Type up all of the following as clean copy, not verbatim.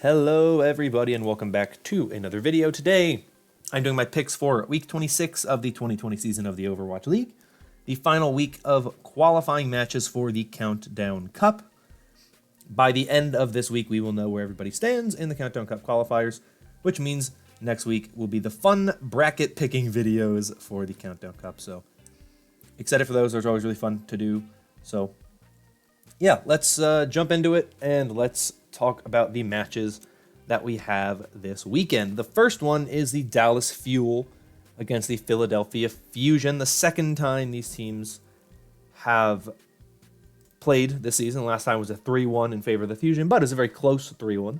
Hello everybody and welcome back to another video. Today I'm doing my picks for week 26 of the 2020 season of the Overwatch League, the final week of qualifying matches for the Countdown Cup. By the end of this week we will know where everybody stands in the Countdown Cup qualifiers, which means next week will be the fun bracket picking videos for the Countdown Cup. So excited for those. Those are always really fun to do. So yeah, let's jump into it and let's talk about the matches that we have this weekend. The first one is the Dallas Fuel against the Philadelphia Fusion. The second time these teams have played this season. Last time was a 3-1 in favor of the Fusion, but it's a very close 3-1.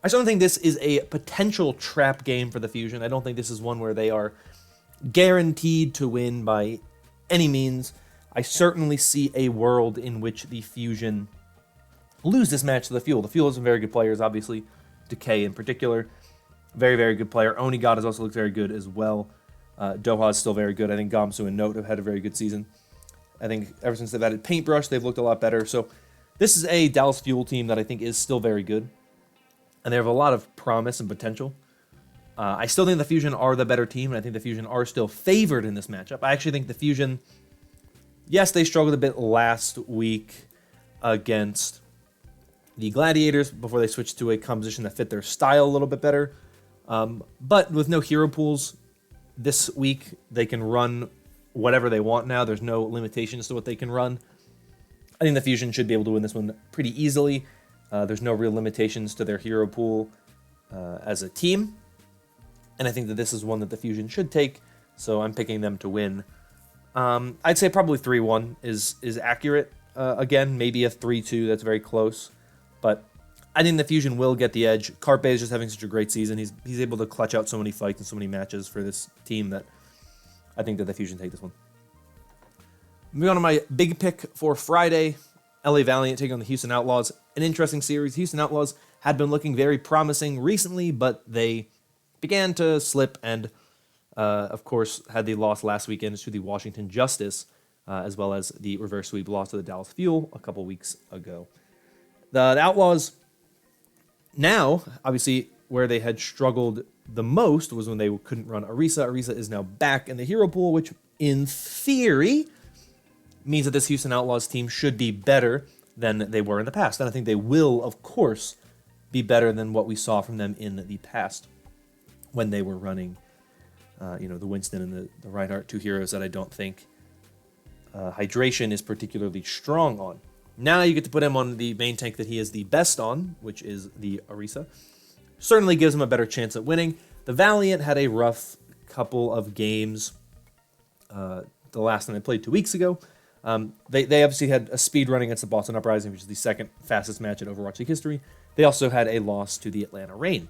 I still think this is a potential trap game for the Fusion. I don't think this is one where they are guaranteed to win by any means. I certainly see a world in which the Fusion lose this match to the Fuel. The Fuel has some very good players, obviously. Decay in particular. Very, very good player. Onigod has also looked very good as well. Doha is still very good. I think HANGZHOU and Note have had a very good season. I think ever since they've added Paintbrush, they've looked a lot better. So this is a Dallas Fuel team that I think is still very good. And they have a lot of promise and potential. I still think the Fusion are the better team, and I think the Fusion are still favored in this matchup. I actually think the Fusion, yes, they struggled a bit last week against the Gladiators before they switched to a composition that fit their style a little bit better. But with no hero pools this week, they can run whatever they want now. There's no limitations to what they can run. I think the Fusion should be able to win this one pretty easily. There's no real limitations to their hero pool as a team. And I think that this is one that the Fusion should take, so I'm picking them to win. I'd say probably 3-1 is accurate. Again, maybe a 3-2, that's very close. But I think the Fusion will get the edge. Carpe is just having such a great season. He's able to clutch out so many fights and so many matches for this team that I think that the Fusion take this one. Moving on to my big pick for Friday, LA Valiant taking on the Houston Outlaws. An interesting series. Houston Outlaws had been looking very promising recently, but they began to slip and, of course, had the loss last weekend to the Washington Justice, as well as the reverse sweep loss to the Dallas Fuel a couple weeks ago. The Outlaws now, obviously, where they had struggled the most was when they couldn't run Orisa. Orisa is now back in the hero pool, which in theory means that this Houston Outlaws team should be better than they were in the past. And I think they will, of course, be better than what we saw from them in the past when they were running, the Winston and the Reinhardt, two heroes that I don't think Hydration is particularly strong on. Now you get to put him on the main tank that he is the best on, which is the Orisa. Certainly gives him a better chance at winning. The Valiant had a rough couple of games the last time they played 2 weeks ago. They obviously had a speed run against the Boston Uprising, which is the second fastest match in Overwatch League history. They also had a loss to the Atlanta Reign.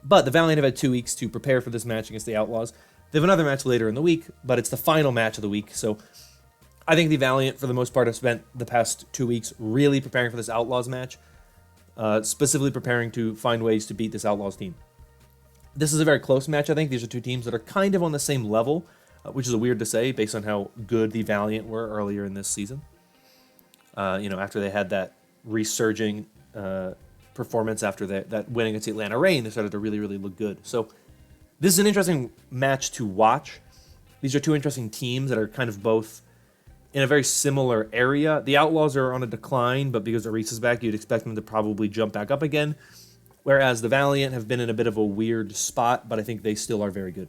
But the Valiant have had 2 weeks to prepare for this match against the Outlaws. They have another match later in the week, but it's the final match of the week, so I think the Valiant, for the most part, have spent the past 2 weeks really preparing for this Outlaws match, specifically preparing to find ways to beat this Outlaws team. This is a very close match, I think. These are two teams that are kind of on the same level, which is weird to say based on how good the Valiant were earlier in this season. After they had that resurging performance after that win against the Atlanta Reign, they started to really, really look good. So this is an interesting match to watch. These are two interesting teams that are kind of both in a very similar area. The Outlaws are on a decline, but because Orisa's back, you'd expect them to probably jump back up again. Whereas the Valiant have been in a bit of a weird spot, but I think they still are very good.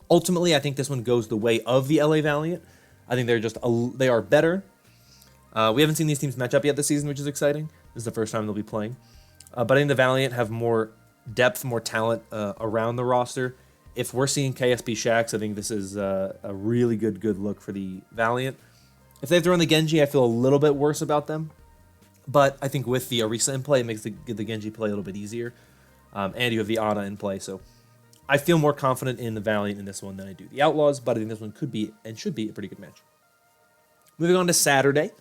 Ultimately, I think this one goes the way of the LA Valiant. I think they are better. We haven't seen these teams match up yet this season, which is exciting. This is the first time they'll be playing. But I think the Valiant have more depth, more talent around the roster. If we're seeing KSP Shax, I think this is a really good look for the Valiant. If they throw in the Genji, I feel a little bit worse about them. But I think with the Orisa in play, it makes the Genji play a little bit easier. And you have the Ana in play, so I feel more confident in the Valiant in this one than I do the Outlaws, but I think this one could be and should be a pretty good match. Moving on to Saturday,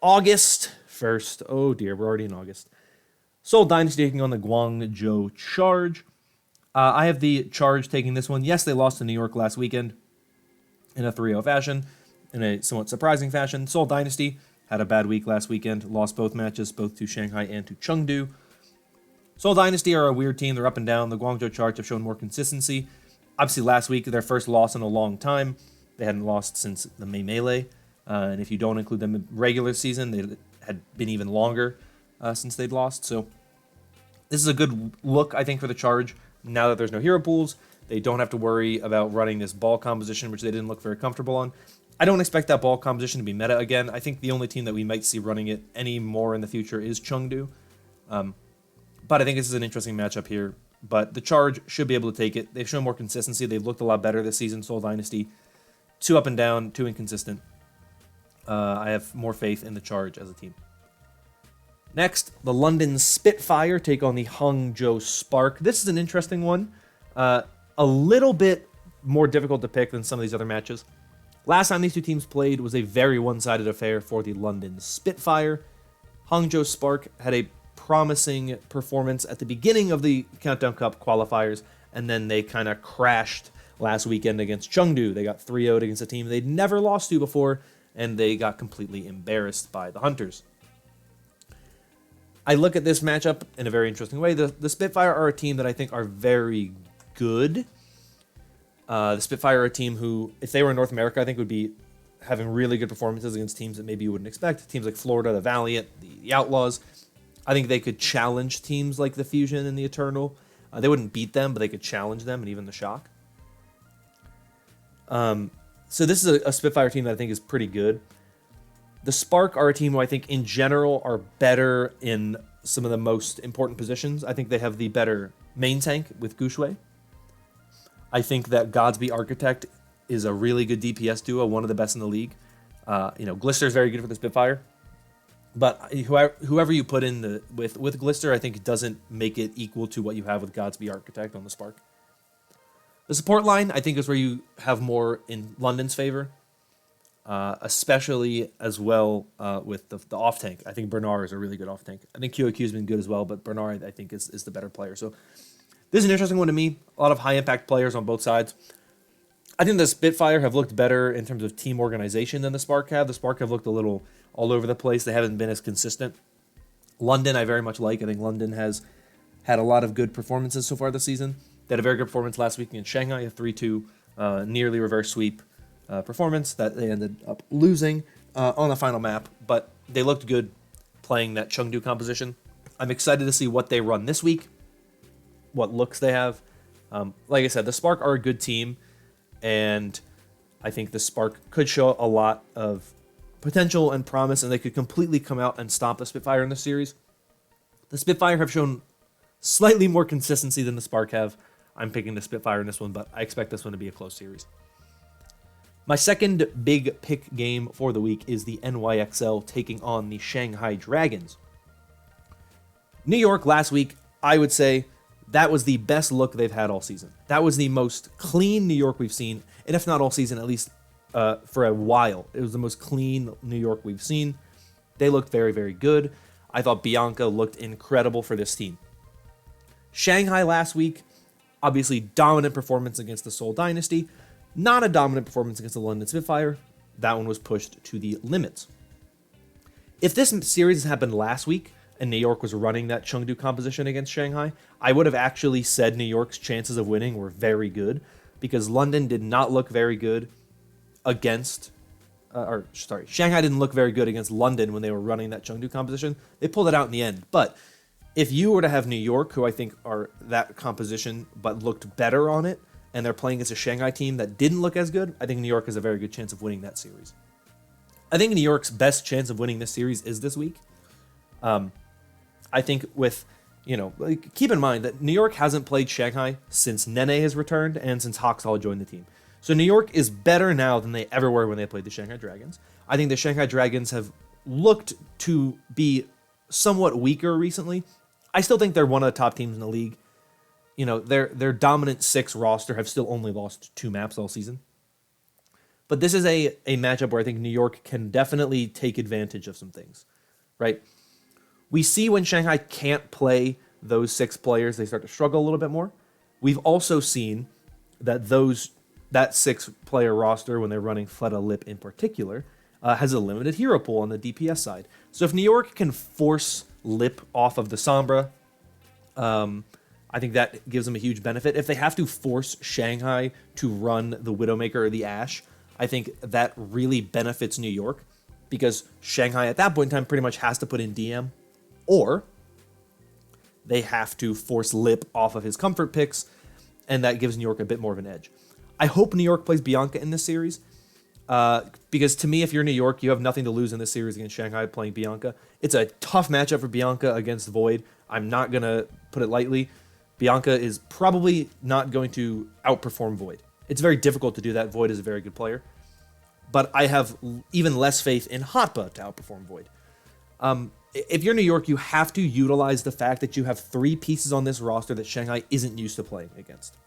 August 1st. Oh dear, we're already in August. Seoul Dynasty taking on the Guangzhou Charge. I have the Charge taking this one. Yes, they lost to New York last weekend in a 3-0 fashion, in a somewhat surprising fashion. Seoul Dynasty had a bad week last weekend, lost both matches, both to Shanghai and to Chengdu. Seoul Dynasty are a weird team. They're up and down. The Guangzhou Charge have shown more consistency. Obviously, last week, their first loss in a long time. They hadn't lost since the May Melee. And if you don't include them in regular season, they had been even longer since they'd lost. So this is a good look, I think, for the Charge. Now that there's no hero pools, they don't have to worry about running this ball composition, which they didn't look very comfortable on. I don't expect that ball composition to be meta again. I think the only team that we might see running it any more in the future is Chengdu. But I think this is an interesting matchup here. But the Charge should be able to take it. They've shown more consistency. They've looked a lot better this season. Seoul Dynasty, too up and down, too inconsistent. I have more faith in the Charge as a team. Next, the London Spitfire take on the Hangzhou Spark. This is an interesting one. A little bit more difficult to pick than some of these other matches. Last time these two teams played was a very one-sided affair for the London Spitfire. Hangzhou Spark had a promising performance at the beginning of the Countdown Cup qualifiers, and then they kind of crashed last weekend against Chengdu. They got 3-0'd against a team they'd never lost to before, and they got completely embarrassed by the Hunters. I look at this matchup in a very interesting way. The Spitfire are a team that I think are very good. The Spitfire are a team who, if they were in North America, I think would be having really good performances against teams that maybe you wouldn't expect. Teams like Florida, the Valiant, the Outlaws. I think they could challenge teams like the Fusion and the Eternal. They wouldn't beat them, but they could challenge them and even the Shock. So this is a Spitfire team that I think is pretty good. The Spark are a team who I think in general are better in some of the most important positions. I think they have the better main tank with Gushui. I think that Godsby Architect is a really good DPS duo, one of the best in the league. Glister is very good for the Spitfire. But whoever you put in with Glister, I think it doesn't make it equal to what you have with Godsby Architect on the Spark. The support line, I think, is where you have more in London's favor, especially as well with the off-tank. I think Bernard is a really good off-tank. I think QAQ has been good as well, but Bernard, I think, is the better player. So this is an interesting one to me. A lot of high-impact players on both sides. I think the Spitfire have looked better in terms of team organization than the Spark have. The Spark have looked a little all over the place. They haven't been as consistent. London, I very much like. I think London has had a lot of good performances so far this season. They had a very good performance last week against Shanghai, a 3-2 nearly reverse sweep performance that they ended up losing on the final map. But they looked good playing that Chengdu composition. I'm excited to see what they run this week, what looks they have. Like I said, the Spark are a good team, and I think the Spark could show a lot of potential and promise, and they could completely come out and stop the Spitfire in the series. The Spitfire have shown slightly more consistency than the Spark have. I'm picking the Spitfire in this one, but I expect this one to be a close series. My second big pick game for the week is the NYXL taking on the Shanghai Dragons. New York last week, I would say that was the best look they've had all season. That was the most clean New York we've seen, and if not all season, at least for a while. It was the most clean New York we've seen. They looked very, very good. I thought Bianca looked incredible for this team. Shanghai last week, obviously dominant performance against the Seoul Dynasty. Not a dominant performance against the London Spitfire. That one was pushed to the limits. If this series happened last week and New York was running that Chengdu composition against Shanghai, I would have actually said New York's chances of winning were very good, because London did not look very good against, Shanghai didn't look very good against London when they were running that Chengdu composition. They pulled it out in the end. But if you were to have New York, who I think are that composition but looked better on it, and they're playing against a Shanghai team that didn't look as good, I think New York has a very good chance of winning that series. I think New York's best chance of winning this series is this week. I think keep in mind that New York hasn't played Shanghai since Nene has returned and since Haksal joined the team. So New York is better now than they ever were when they played the Shanghai Dragons. I think the Shanghai Dragons have looked to be somewhat weaker recently. I still think they're one of the top teams in the league. Their dominant 6 roster have still only lost 2 maps all season. But this is a matchup where I think New York can definitely take advantage of some things, right? We see when Shanghai can't play those 6 players, they start to struggle a little bit more. We've also seen that that 6-player roster, when they're running Fleta Lip in particular, has a limited hero pool on the DPS side. So if New York can force Lip off of the Sombra, I think that gives them a huge benefit. If they have to force Shanghai to run the Widowmaker or the Ashe, I think that really benefits New York, because Shanghai at that point in time pretty much has to put in DM, or they have to force Lip off of his comfort picks, and that gives New York a bit more of an edge. I hope New York plays Bianca in this series, because to me, if you're New York, you have nothing to lose in this series against Shanghai playing Bianca. It's a tough matchup for Bianca against Void. I'm not going to put it lightly. Bianca is probably not going to outperform Void. It's very difficult to do that. Void is a very good player. But I have even less faith in Hotba to outperform Void. If you're New York, you have to utilize the fact that you have 3 pieces on this roster that Shanghai isn't used to playing against.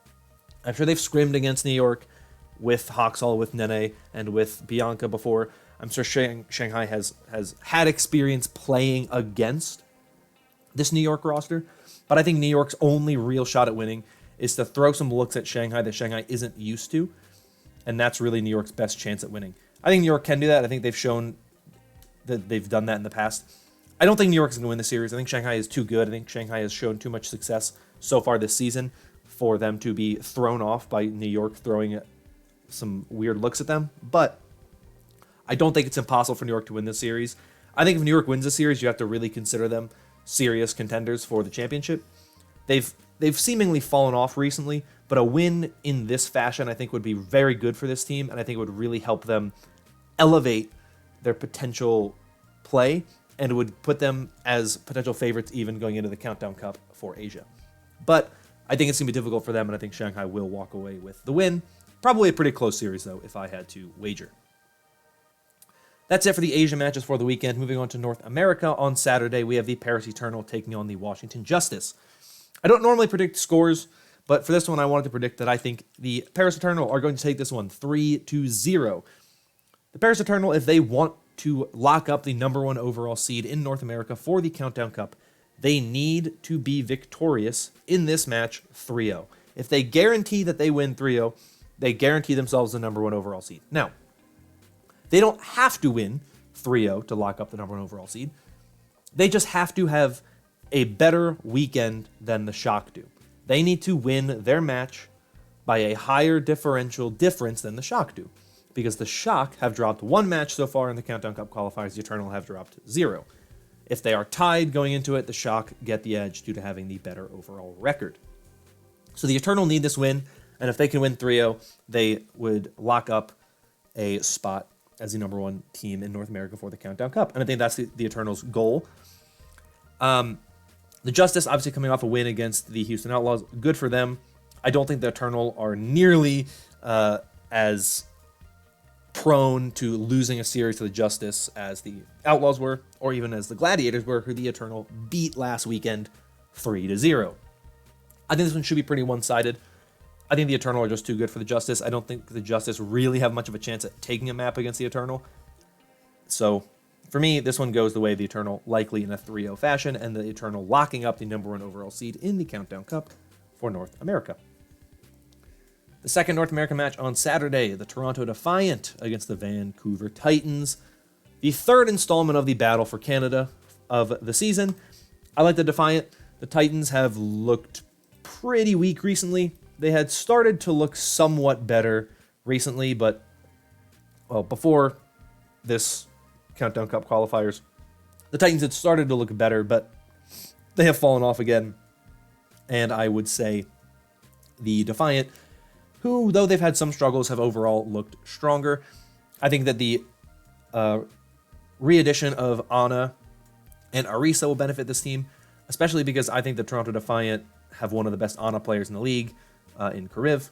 I'm sure they've scrimmed against New York with HANGZHOU, with Nene, and with Bianca before. I'm sure Shanghai has had experience playing against this New York roster. But I think New York's only real shot at winning is to throw some looks at Shanghai that Shanghai isn't used to. And that's really New York's best chance at winning. I think New York can do that. I think they've shown that they've done that in the past. I don't think New York's going to win the series. I think Shanghai is too good. I think Shanghai has shown too much success so far this season for them to be thrown off by New York throwing some weird looks at them. But I don't think it's impossible for New York to win this series. I think if New York wins the series, you have to really consider them serious contenders for the championship. They've seemingly fallen off recently, but a win in this fashion I think would be very good for this team, and I think it would really help them elevate their potential play, and it would put them as potential favorites even going into the Countdown Cup for Asia. But I think it's going to be difficult for them, and I think Shanghai will walk away with the win. Probably a pretty close series, though, if I had to wager. That's it for the Asia matches for the weekend. Moving on to North America, on Saturday, we have the Paris Eternal taking on the Washington Justice. I don't normally predict scores, but for this one, I wanted to predict that I think the Paris Eternal are going to take this one 3-0. The Paris Eternal, if they want to lock up the #1 overall seed in North America for the Countdown Cup, they need to be victorious in this match 3-0. If they guarantee that they win 3-0, they guarantee themselves the #1 overall seed. Now, they don't have to win 3-0 to lock up the #1 overall seed. They just have to have a better weekend than the Shock do. They need to win their match by a higher differential difference than the Shock do, because the Shock have dropped 1 match so far in the Countdown Cup qualifiers. The Eternal have dropped 0. If they are tied going into it, the Shock get the edge due to having the better overall record. So the Eternal need this win, and if they can win 3-0, they would lock up a spot as the #1 team in North America for the Countdown Cup. And I think that's the Eternals' goal. The Justice, obviously coming off a win against the Houston Outlaws, good for them. I don't think the Eternal are nearly as prone to losing a series to the Justice as the Outlaws were, or even as the Gladiators were, who the Eternal beat last weekend 3-0. I think this one should be pretty one-sided. I think the Eternal are just too good for the Justice. I don't think the Justice really have much of a chance at taking a map against the Eternal. So, for me, this one goes the way of the Eternal, likely in a 3-0 fashion, and the Eternal locking up the #1 overall seed in the Countdown Cup for North America. The second North American match on Saturday, the Toronto Defiant against the Vancouver Titans. The third installment of the Battle for Canada of the season. I like the Defiant. The Titans have looked pretty weak recently. They had started to look somewhat better recently, but, well, before this Countdown Cup qualifiers, the Titans had started to look better, but they have fallen off again. And I would say the Defiant, who, though they've had some struggles, have overall looked stronger. I think that the re-addition of Ana and Arisa will benefit this team, especially because I think the Toronto Defiant have one of the best Ana players in the league in Kariv.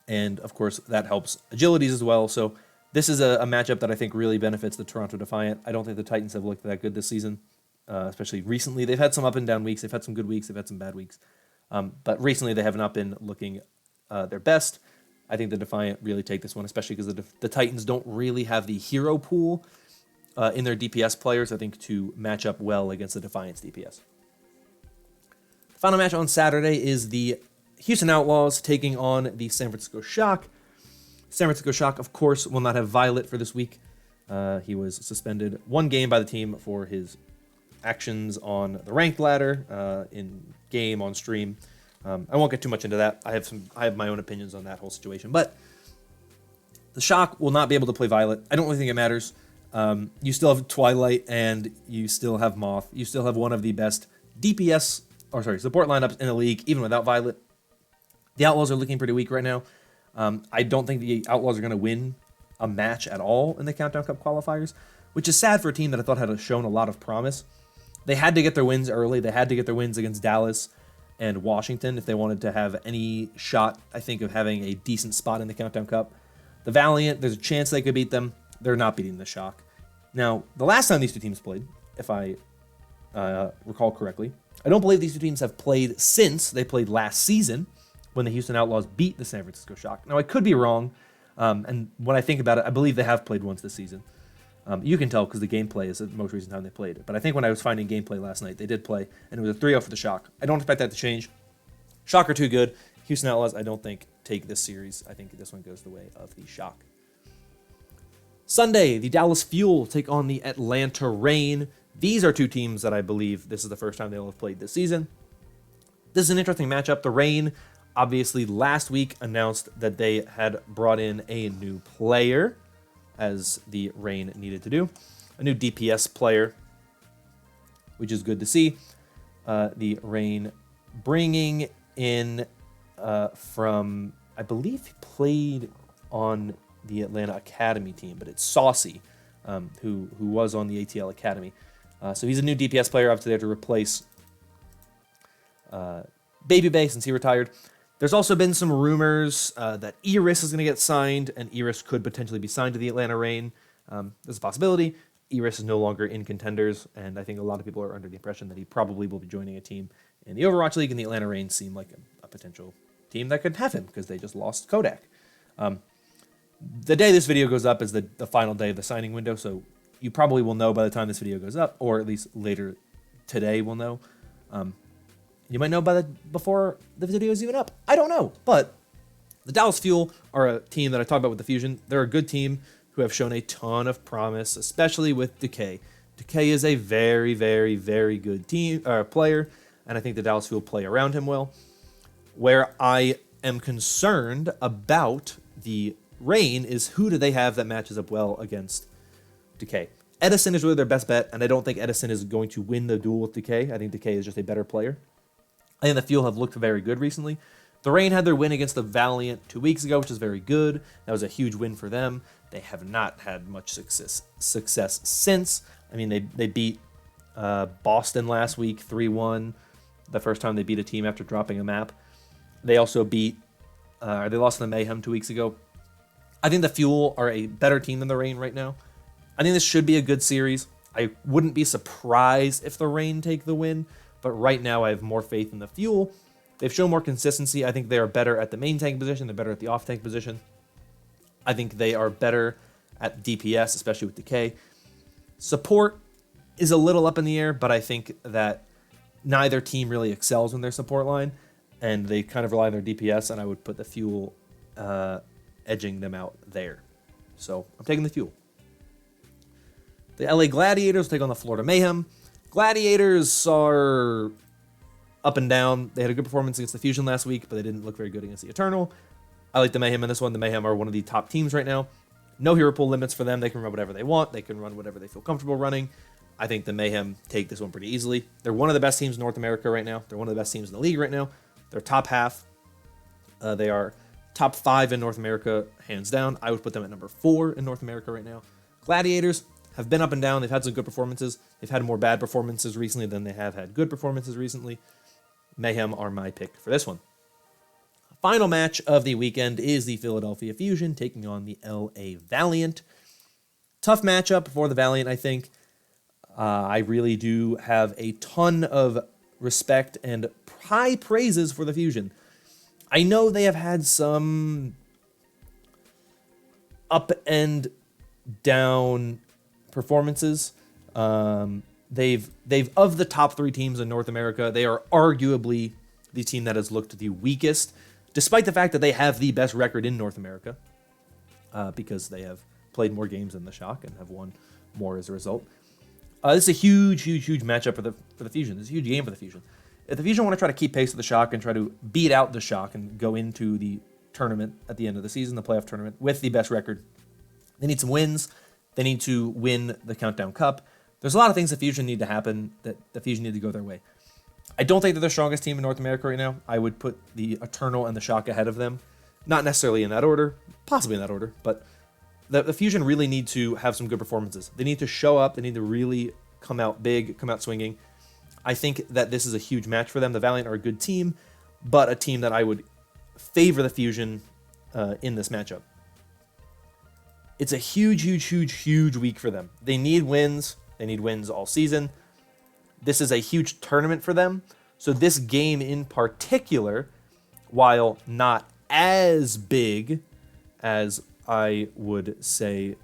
And, of course, that helps agilities as well. So this is a matchup that I think really benefits the Toronto Defiant. I don't think the Titans have looked that good this season, especially recently. They've had some up and down weeks. They've had some good weeks. They've had some bad weeks. But recently they have not been looking their best. I think the Defiant really take this one, especially because the Titans don't really have the hero pool in their DPS players, I think, to match up well against the Defiant's DPS. The final match on Saturday is the Houston Outlaws taking on the San Francisco Shock. San Francisco Shock, of course, will not have Violet for this week. He was suspended 1 game by the team for his actions on the ranked ladder, in game, on stream. I won't get too much into that. I have my own opinions on that whole situation. But the Shock will not be able to play Violet. I don't really think it matters. You still have Twilight and you still have Moth. You still have one of the best support lineups in the league, even without Violet. The Outlaws are looking pretty weak right now. I don't think the Outlaws are going to win a match at all in the Countdown Cup qualifiers, which is sad for a team that I thought had shown a lot of promise. They had to get their wins early. They had to get their wins against Dallas and Washington if they wanted to have any shot, I think, of having a decent spot in the Countdown Cup. The Valiant, there's a chance they could beat them. They're not beating the Shock. Now, the last time these two teams played, if I recall correctly, I don't believe these two teams have played since they played last season when the Houston Outlaws beat the San Francisco Shock. Now, I could be wrong, and when I think about it, I believe they have played once this season. You can tell because the gameplay is the most recent time they played it. But I think when I was finding gameplay last night, they did play, and it was a 3-0 for the Shock. I don't expect that to change. Shock are too good. Houston Outlaws, I don't think, take this series. I think this one goes the way of the Shock. Sunday, the Dallas Fuel take on the Atlanta Reign. These are two teams that I believe this is the first time they'll have played this season. This is an interesting matchup. The Reign, obviously, last week announced that they had brought in a new player, as the Reign needed to do. A new DPS player, which is good to see. The Reign bringing in from, I believe he played on the Atlanta Academy team, but it's Saucy, who was on the ATL Academy. So he's a new DPS player, obviously there to replace Baby Bay since he retired. There's also been some rumors that Iris is going to get signed, and Iris could potentially be signed to the Atlanta Reign. There's a possibility. Iris is no longer in contenders, and I think a lot of people are under the impression that he probably will be joining a team in the Overwatch League, and the Atlanta Reign seem like a potential team that could have him because they just lost Kodak. The day this video goes up is the final day of the signing window, so you probably will know by the time this video goes up, or at least later today we'll know. You might know before the video is even up. I don't know, but the Dallas Fuel are a team that I talked about with the Fusion. They're a good team who have shown a ton of promise, especially with Decay. Decay is a very, very, very good player, and I think the Dallas Fuel play around him well. Where I am concerned about the Reign is who do they have that matches up well against Decay. Edison is really their best bet, and I don't think Edison is going to win the duel with Decay. I think Decay is just a better player. I think the Fuel have looked very good recently. The Reign had their win against the Valiant 2 weeks ago, which is very good. That was a huge win for them. They have not had much success since. I mean, they beat Boston last week 3-1, the first time they beat a team after dropping a map. They also they lost to the Mayhem 2 weeks ago. I think the Fuel are a better team than the Reign right now. I think this should be a good series. I wouldn't be surprised if the Reign take the win, but right now I have more faith in the Fuel. They've shown more consistency. I think they are better at the main tank position. They're better at the off tank position. I think they are better at DPS, especially with Decay. Support is a little up in the air, but I think that neither team really excels in their support line, and they kind of rely on their DPS, and I would put the Fuel edging them out there. So I'm taking the Fuel. The LA Gladiators take on the Florida Mayhem. Gladiators are up and down. They had a good performance against the Fusion last week, but they didn't look very good against the Eternal. I like the Mayhem in this one. The Mayhem are one of the top teams right now. No hero pool limits for them. They can run whatever they want. They can run whatever they feel comfortable running. I think the Mayhem take this one pretty easily. They're one of the best teams in North America right now. They're one of the best teams in the league right now. They're top half. They are top 5 in North America, hands down. I would put them at number 4 in North America right now. Gladiators have been up and down. They've had some good performances. They've had more bad performances recently than they have had good performances recently. Mayhem are my pick for this one. Final match of the weekend is the Philadelphia Fusion taking on the LA Valiant. Tough matchup for the Valiant, I think. I really do have a ton of respect and high praises for the Fusion. I know they have had some up and down performances. They've of the top 3 teams in North America, they are arguably the team that has looked the weakest, despite the fact that they have the best record in North America, because they have played more games than the Shock and have won more as a result. This is a huge matchup for the Fusion. This is a huge game for the Fusion. If the Fusion want to try to keep pace with the Shock and try to beat out the Shock and go into the tournament at the end of the season, the playoff tournament, with the best record, they need some wins. They need to win the Countdown Cup. There's a lot of things the Fusion need to happen, that the Fusion need to go their way. I don't think they're the strongest team in North America right now. I would put the Eternal and the Shock ahead of them. Not necessarily in that order, possibly in that order, but the Fusion really need to have some good performances. They need to show up. They need to really come out big, come out swinging. I think that this is a huge match for them. The Valiant are a good team, but a team that I would favor the Fusion in this matchup. It's a huge week for them. They need wins. They need wins all season. This is a huge tournament for them. So this game in particular, while not as big as I would say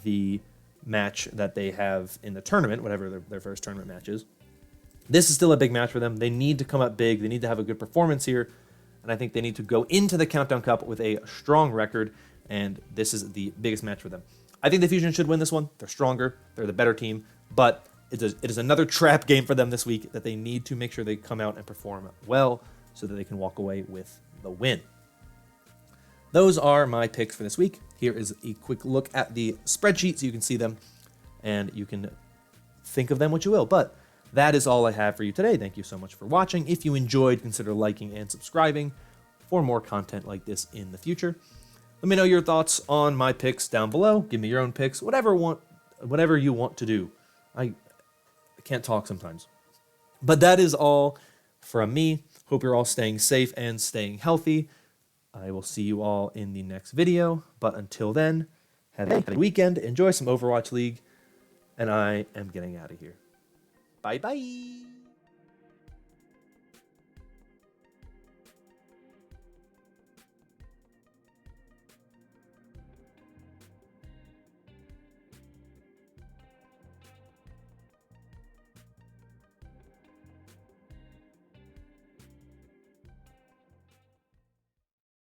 the match that they have in the tournament, whatever their first tournament match is, this is still a big match for them. They need to come up big. They need to have a good performance here. And I think they need to go into the Countdown Cup with a strong record. And this is the biggest match for them. I think the Fusion should win this one. They're stronger. They're the better team. But it is another trap game for them this week that they need to make sure they come out and perform well so that they can walk away with the win. Those are my picks for this week. Here is a quick look at the spreadsheet so you can see them and you can think of them what you will. But that is all I have for you today. Thank you so much for watching. If you enjoyed, consider liking and subscribing for more content like this in the future. Let me know your thoughts on my picks down below. Give me your own picks, whatever you want to do. I can't talk sometimes. But that is all from me. Hope you're all staying safe and staying healthy. I will see you all in the next video. But until then, have a good weekend. Enjoy some Overwatch League. And I am getting out of here. Bye-bye.